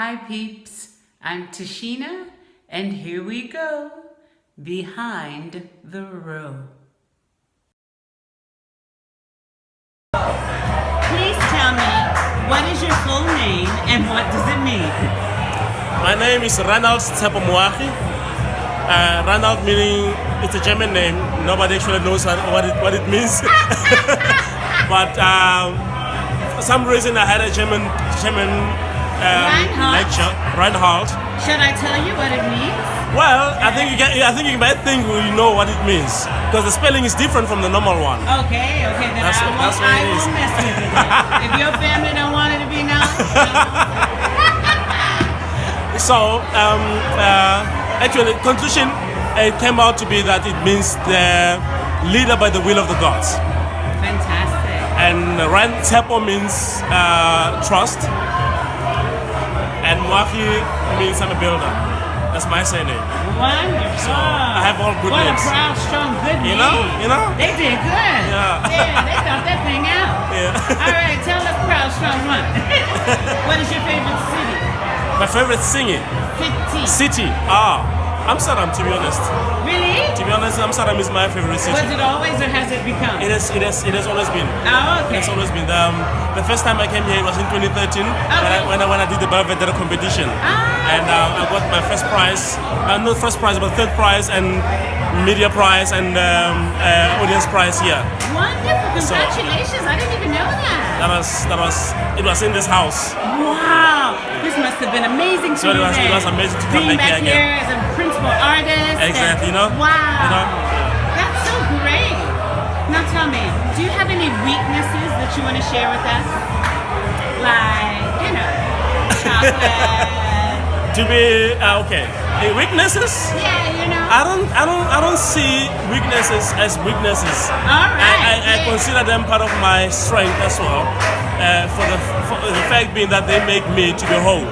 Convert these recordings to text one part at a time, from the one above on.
Hi peeps, I'm Tichina, and here we go, behind the row. Please tell me, what is your full name and what does it mean? My name is Rheinaldt Tshepo Moagi. Rheinaldt meaning, it's a German name. Nobody actually knows what it means. But for some reason I had a German lecture. Rheinaldt. Should I tell you what it means? Well, I think you might think you know what it means because the spelling is different from the normal one. Okay, then I won't mess with it. If your family don't want it to be known. So, actually, conclusion it came out to be that it means the leader by the will of the gods. Fantastic. And Rheinaldt Tshepo means trust, and Moagi means I'm a builder. That's my surname. Wonderful. So I have all good names. What a proud, strong, good name. You know? They did good. Yeah. They thought that thing out. Yeah. All right, tell us proud, strong one. What is your favorite city? My favorite singing city. Amsterdam, to be honest. Really? To be honest, Amsterdam is my favorite city. Was it always or has it become? It has always been. Oh, okay. It's always been. The first time I came here was in 2013 when I did the Belvedere competition. And I got my first prize, not first prize, but third prize and media prize and audience prize here. Wonderful! Congratulations! I didn't even know that. It was in this house. Wow! This must have been amazing So for you. It was amazing to come Being back here here as a principal artist. Exactly, you know. Wow! That's so great. Now tell me, do you have any weaknesses that you want to share with us? Like, chocolate. To be okay. Weaknesses? Yeah, I don't see weaknesses as weaknesses. All right. I consider them part of my strength as well. For the fact being that they make me to be whole.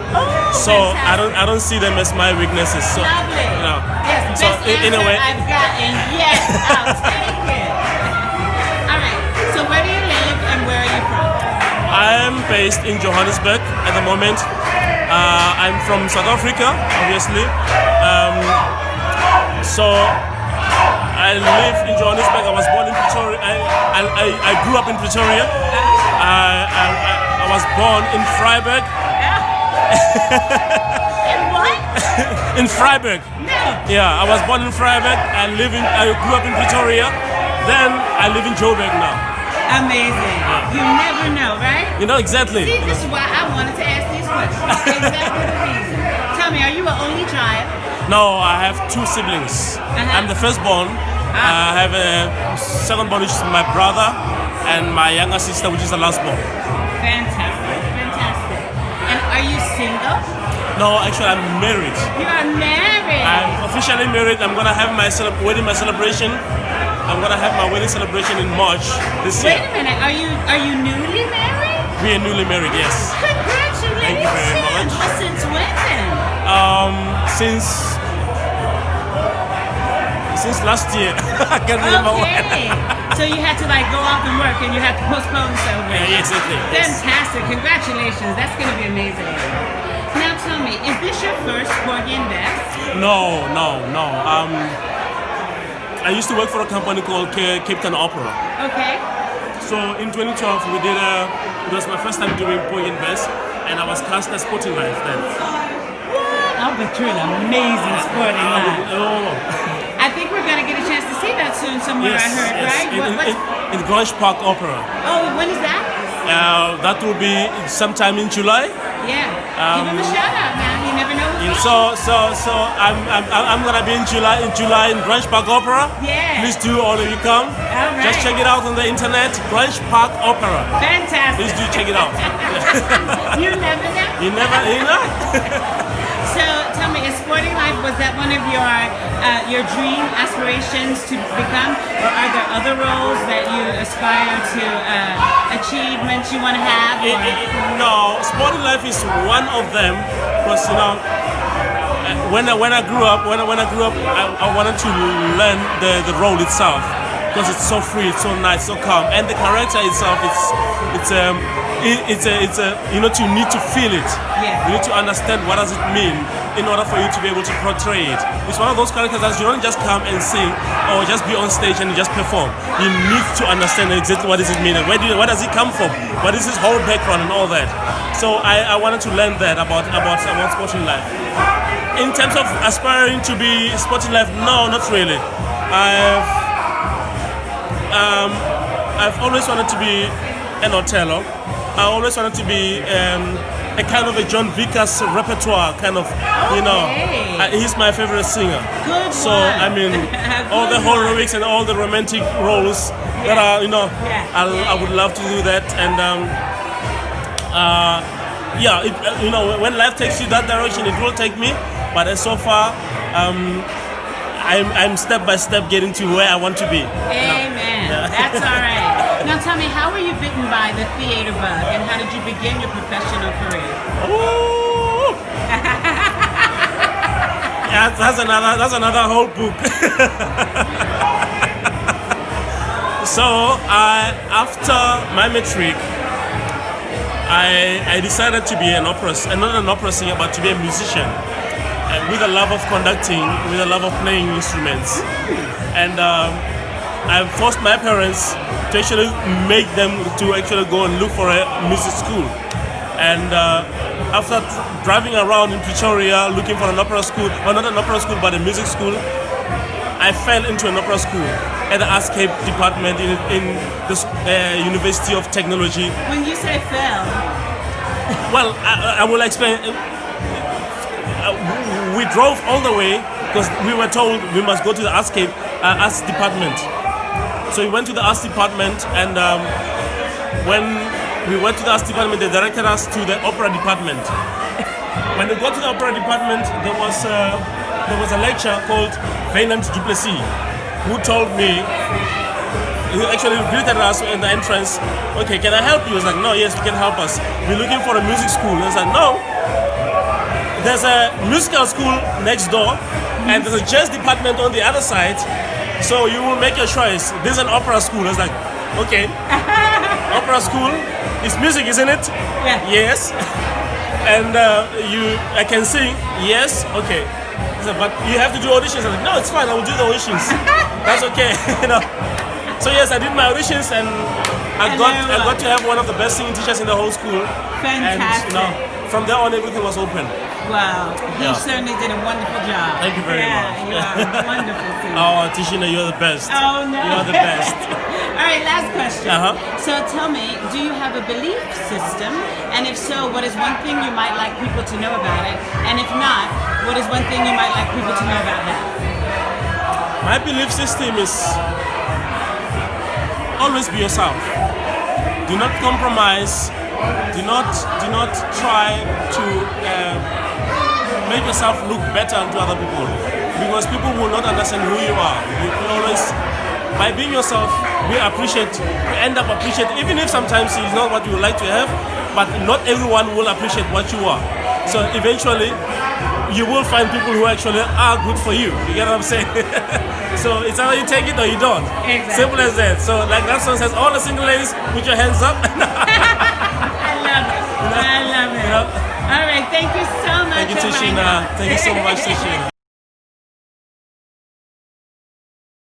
So fantastic. I don't see them as my weaknesses. So lovely. Yes, so best in a way, I've gotten. Yes, I'll take it. All right. So where do you live and where are you from? I am based in Johannesburg at the moment. I'm from South Africa, obviously. So I live in Johannesburg. I was born in Pretoria. I grew up in Pretoria. I was born in Vryburg. In what? In Vryburg. No. Yeah, I was born in Vryburg. I grew up in Pretoria. Then I live in Joburg now. Amazing. You never know, right? You know exactly. See, this is why I wanted to ask these questions. Exactly the reason. Tell me, are you an only child? No, I have two siblings. I'm the firstborn. I have a secondborn, which is my brother, and my younger sister, which is the lastborn. Fantastic. And are you single? No, actually, I'm married. You are married. I'm officially married. I'm gonna have my wedding celebration. I'm gonna have my wedding celebration in March this year. Wait a minute, are you newly married? We are newly married, yes. Congratulations. Thank you very much. Well, since when then? Since last year. I can't remember when. So you had to go off and work and you had to postpone the celebration. Yeah, exactly. Fantastic. Congratulations. That's going to be amazing. Now tell me, is this your first Porgy and Bess? No. I used to work for a company called Cape Town Opera. Okay. So in 2012, it was my first time doing Porgy and Bess, and I was cast as Sporting Life then. What? I'll bet you're an amazing Sporting Life. I think we're going to get a chance to see that soon somewhere, yes, I heard, yes. right? In Grange Park Opera. Oh, when is that? That will be sometime in July. Yeah. Give him a shout out, man. You never know who's So I'm gonna be in July in Grange Park Opera. Yeah. Please do, all of you come. All right. Just check it out on the internet. Grange Park Opera. Fantastic. Please do check it out. You never know. You know. So tell me, is Sporting Life, was that one of your dream aspirations to become, or are there other roles that you aspire to achievements you want to have? No, Sporting Life is one of them because when I grew up, I wanted to learn the role itself. because it's so free, it's so nice, so calm, and the character itself, you know, you need to feel it. Yeah. You need to understand what does it mean in order for you to be able to portray it. It's one of those characters that you don't just come and sing or just be on stage and just perform. You need to understand exactly what does it mean and where does it come from, what is his whole background and all that. So I wanted to learn that about sporting life. In terms of aspiring to be sporting life, no, not really. I've always wanted to be an Othello. I always wanted to be a kind of a John Vickers repertoire kind of, you know. He's my favorite singer. Good so one. I mean, all the heroics and all the romantic roles that are, you know, I would love to do that. And you know, when life takes you that direction, it will take me. But so far, I'm step by step getting to where I want to be. Amen. That's all right. Now tell me, how were you bitten by the theater bug, and how did you begin your professional career? Ooh. Yeah, that's another whole book. So after my matric, I decided to be not an opera singer, but to be a musician, with a love of conducting, with a love of playing instruments, and I forced my parents to actually make them to actually go and look for a music school. And after driving around in Pretoria looking for an opera school, or not an opera school but a music school, I fell into an opera school at the Arts Cape department in the University of Technology. When you say fell, well, I will explain. We drove all the way because we were told we must go to the Arts Cape Arts department. So we went to the Arts department, and when we went to the Arts department, they directed us to the opera department. When we got to the opera department, there was a lecturer called Rheinaldt Tshepo Moagi, who told me, he actually greeted us in the entrance. Okay, can I help you? He was like, no, yes, you can help us. We're looking for a music school. I was like, no. There's a musical school next door, and there's a jazz department on the other side. So you will make your choice. This is an opera school. I was like, okay. Opera school, it's music, isn't it? Yeah. Yes. And I can sing. Yes. Okay. I said, but you have to do auditions. I was like, no, it's fine. I will do the auditions. That's okay. You know. So yes, I did my auditions, and I got to have one of the best singing teachers in the whole school. Fantastic. And, you know, from there on, everything was open. Wow, you certainly did a wonderful job. Thank you very much. You are wonderful too. Oh, Tichina, you're the best. Oh no, you're the best. All right, last question. Uh-huh. So tell me, do you have a belief system? And if so, what is one thing you might like people to know about it? And if not, what is one thing you might like people to know about that? My belief system is always be yourself. Do not compromise. Do not try to make yourself look better to other people, because people will not understand who you are. You always, by being yourself, we end up appreciating, even if sometimes it's not what you would like to have, but not everyone will appreciate what you are. So eventually, you will find people who actually are good for you. You get what I'm saying? So it's either you take it or you don't. Exactly. Simple as that. So like that song says, all the single ladies, put your hands up. I love it. You know? All right, thank you so much. Thank you, Tichina. Thank you so much, Tichina.